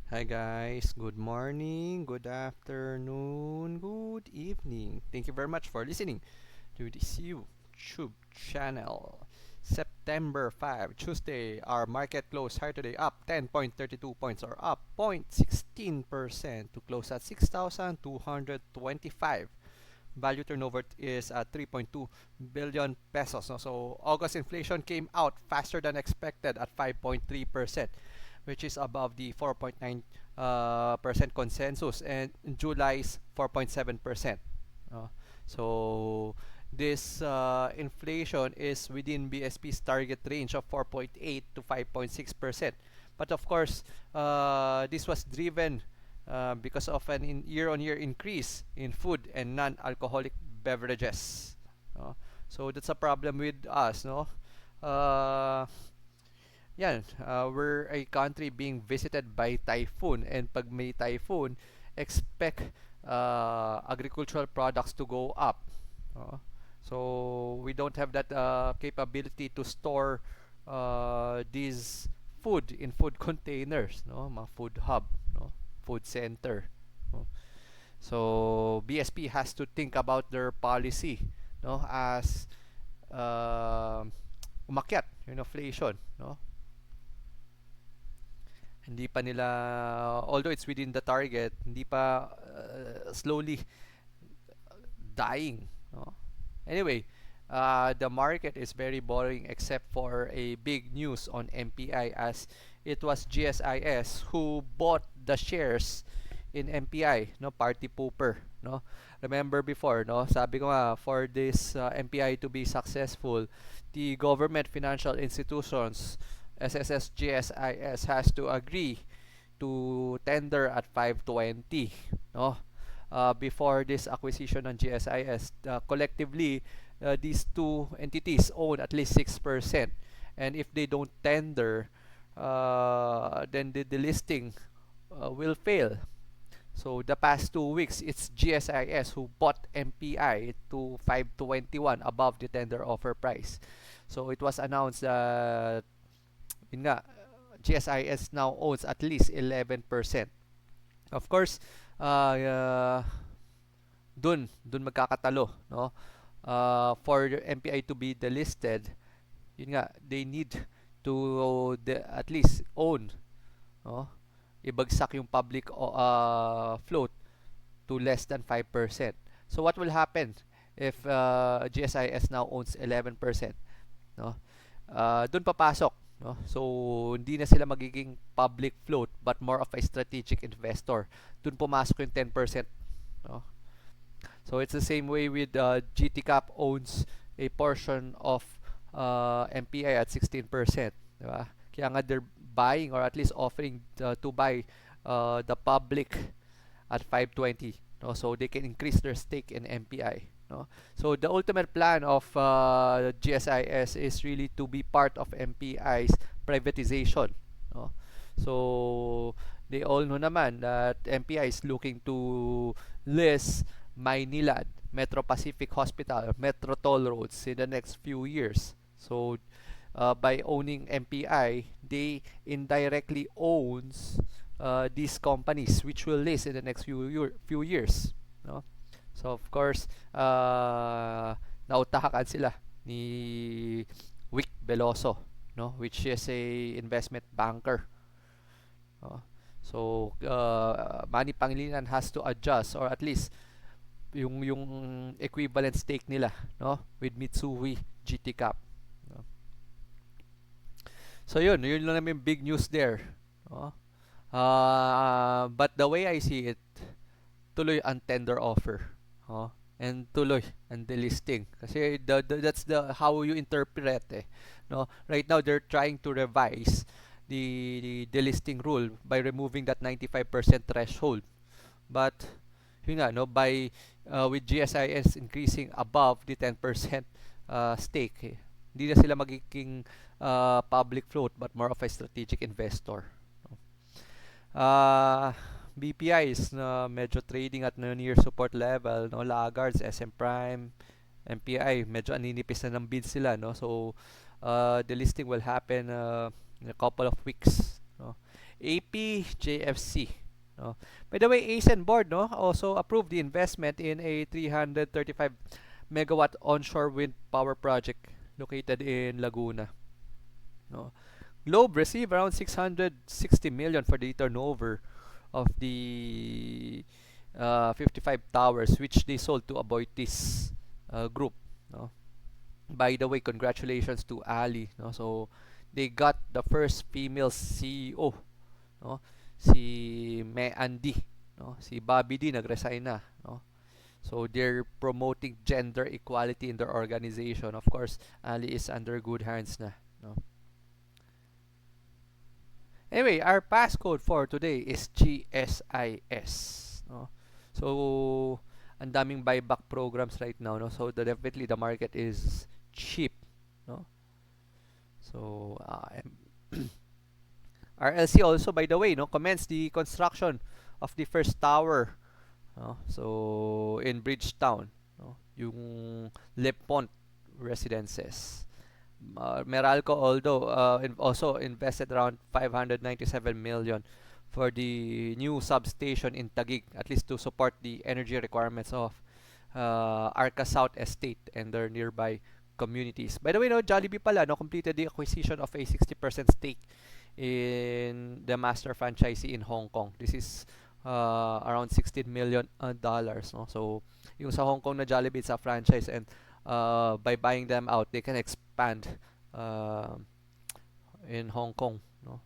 Hi guys, good morning, good afternoon, good evening. Thank you very much for listening to this YouTube channel. September 5, Tuesday, our market close higher today up 10.32 points or up 0.16% to close at 6,225. Value turnover is at 3.2 billion pesos. No? So August inflation came out faster than expected at 5.3%, which is above the 4.9 percent consensus, and July's 4.7%. Uh, so this inflation is within BSP's target range of 4.8 to 5.6%. But of course, this was driven because of an year-on-year increase in food and non-alcoholic beverages. Uh, so that's a problem with us, no? Uh, we're a country being visited by typhoon, and pag may typhoon, expect agricultural products to go up. Uh, so we don't have that capability to store these food in food containers, no, mga food hub, no, food center. No? So BSP has to think about their policy, no, as uh, umakyat yung inflation, no. Hindi pa nila, although it's within the target, hindi pa slowly dying, no? Anyway, the market is very boring except for a big news on MPI, as it was GSIS who bought the shares in MPI, no, party pooper, no. Remember before, no, sabi ko nga, for this MPI to be successful, the government financial institutions, SSS GSIS, has to agree to tender at 520, no. Before this acquisition ng GSIS, collectively, these two entities own at least 6%. And if they don't tender, then the listing will fail. So the past 2 weeks, it's GSIS who bought MPI to 521 above the tender offer price. So it was announced that yun nga, GSIS now owns at least 11%. Of course, dun magkakatalo, no? For the MPI to be delisted, yun nga, they need to at least own, no? Ibagsak yung public float to less than 5%. So what will happen if GSIS now owns 11%, no? Doon papasok, no? So hindi na sila magiging public float but more of a strategic investor. Doon pumasok yung 10%, no? So it's the same way with GT Cap owns a portion of MPI at 16%, di ba? Kaya nga they're buying, or at least offering to buy the public at 520, no? So they can increase their stake in MPI, no? So the ultimate plan of GSIS is really to be part of MPI's privatization, no? So they all know naman that MPI is looking to list Maynilad, Metro Pacific Hospital, Metro Toll Roads in the next few years. So by owning MPI, they indirectly owns these companies which will list in the next few years, no? So of course, nautahakan sila ni Vic Veloso, no, which is a investment banker, no? So Manny Pangilinan has to adjust, or at least yung equivalent stake nila, no, with Mitsui GT Cap, no? So yun lang naman yung big news there, no? But the way I see it, tuloy ang tender offer, no? And tuloy ang delisting, kasi that's the how you interpret, no? Right now they're trying to revise the delisting rule by removing that 95% threshold. But yun nga, no, by with GSIS increasing above the 10% stake, hindi na sila magiging public float but more of a strategic investor, no? uh, BPI is medyo trading at near support level, no. Laggards, SM Prime, MPI medyo aninipis na ng bids sila, no. So the listing will happen in a couple of weeks, no. APJFC. No? By the way, ASEAN board, no, also approved the investment in a 335 megawatt onshore wind power project located in Laguna. No? Globe received around 660 million for the turnover of the 55 towers which they sold to Aboitiz group. No? By the way, congratulations to Ali. No? So they got the first female CEO. No? Si Me Andy. No? Si Bobby D nag-resign na. No? So they're promoting gender equality in their organization. Of course, Ali is under good hands na. No? Anyway, our passcode for today is GSIS. No? So, ang daming buyback programs right now. No? So, definitely the market is cheap. No? So, RLC also, by the way, no, commenced the construction of the first tower. No? So, in Bridgetown. No? Yung Le Pont Residences. Meralco although also invested around 597 million for the new substation in Taguig, at least to support the energy requirements of Arca South Estate and their nearby communities. By the way, no, Jollibee pala no, completed the acquisition of a 60% stake in the master franchisee in Hong Kong. This is around 16 million dollars. No? So, yung sa Hong Kong na Jollibee, it's a franchise, and by buying them out, they can expand uh, in Hong Kong, no,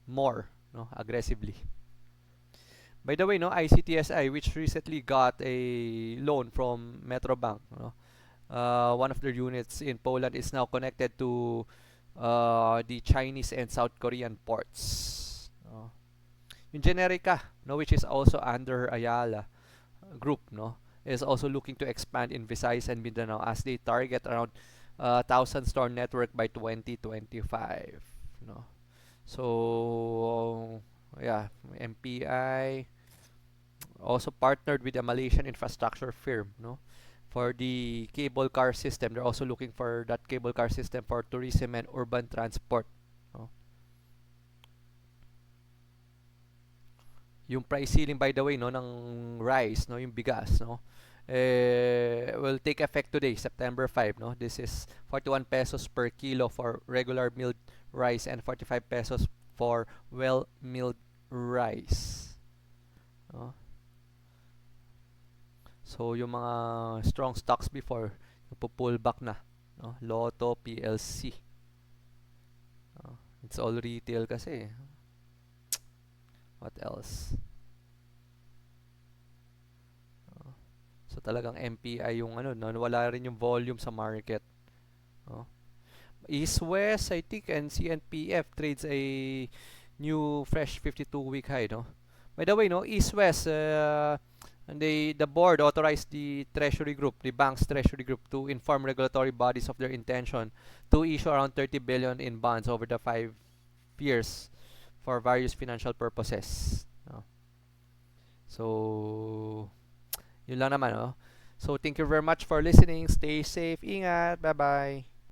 more, no, aggressively. By the way, no, ICTSI, which recently got a loan from Metrobank, no, one of their units in Poland is now connected to the Chinese and South Korean ports. Yung Generica, no, which is also under Ayala Group, no, is also looking to expand in Visayas and Mindanao as they target around 1,000 store network by 2025. No, so yeah, MPI also partnered with a Malaysian infrastructure firm, no, for the cable car system. They're also looking for that cable car system for tourism and urban transport. No? Yung price ceiling, by the way, no, ng rice, no, yung bigas, no, will take effect today, September 5, no. This is 41 pesos per kilo for regular milled rice and 45 pesos for well milled rice. No? So yung mga strong stocks before, pull back na, no. Lotto, PLC. It's all retail kasi. What else? So talagang MPI yung ano, wala rin yung volume sa market. East West, I think, and CNPF trades a new fresh 52-week high, no. By the way, no, East West, and the board authorized the Treasury Group, the bank's Treasury Group, to inform regulatory bodies of their intention to issue around 30 billion in bonds over the 5 years for various financial purposes. No? So, yun lang naman, no? So, thank you very much for listening. Stay safe. Ingat. Bye-bye.